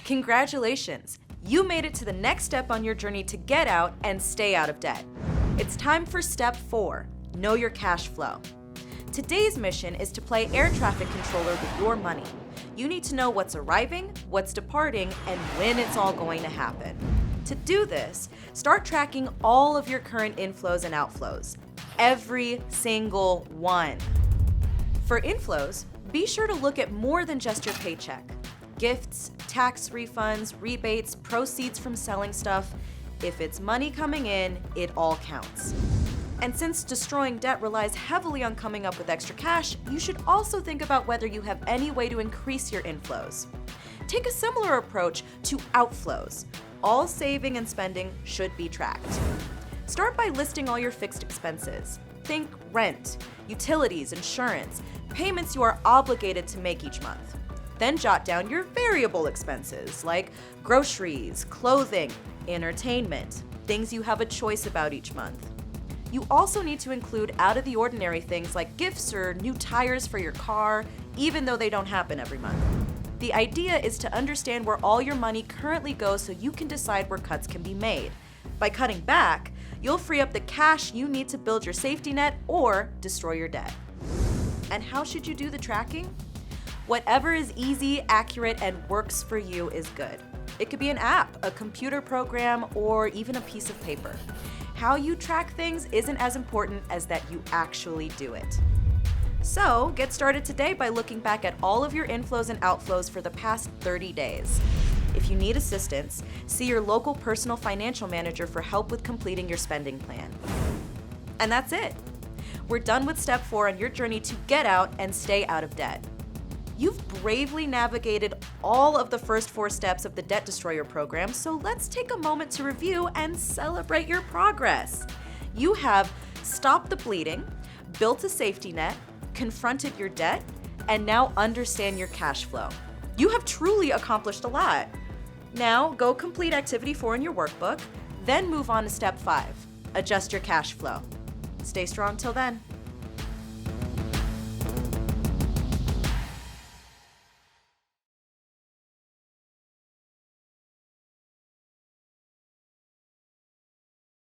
Congratulations! You made it to the next step on your journey to get out and stay out of debt. It's time for step 4, know your cash flow. Today's mission is to play air traffic controller with your money. You need to know what's arriving, what's departing, and when it's all going to happen. To do this, start tracking all of your current inflows and outflows. Every single one. For inflows, be sure to look at more than just your paycheck. Gifts, tax refunds, rebates, proceeds from selling stuff. If it's money coming in, it all counts. And since destroying debt relies heavily on coming up with extra cash, you should also think about whether you have any way to increase your inflows. Take a similar approach to outflows. All saving and spending should be tracked. Start by listing all your fixed expenses. Think rent, utilities, insurance, payments you are obligated to make each month. Then jot down your variable expenses like groceries, clothing, entertainment, things you have a choice about each month. You also need to include out-of-the-ordinary things like gifts or new tires for your car, even though they don't happen every month. The idea is to understand where all your money currently goes so you can decide where cuts can be made. By cutting back, you'll free up the cash you need to build your safety net or destroy your debt. And how should you do the tracking? Whatever is easy, accurate, and works for you is good. It could be an app, a computer program, or even a piece of paper. How you track things isn't as important as that you actually do it. So, get started today by looking back at all of your inflows and outflows for the past 30 days. If you need assistance, see your local personal financial manager for help with completing your spending plan. And that's it. We're done with step 4 on your journey to get out and stay out of debt. You've bravely navigated all of the first 4 steps of the Debt Destroyer program, so let's take a moment to review and celebrate your progress. You have stopped the bleeding, built a safety net, confronted your debt, and now understand your cash flow. You have truly accomplished a lot. Now, go complete activity 4 in your workbook, then move on to step 5, adjust your cash flow. Stay strong till then.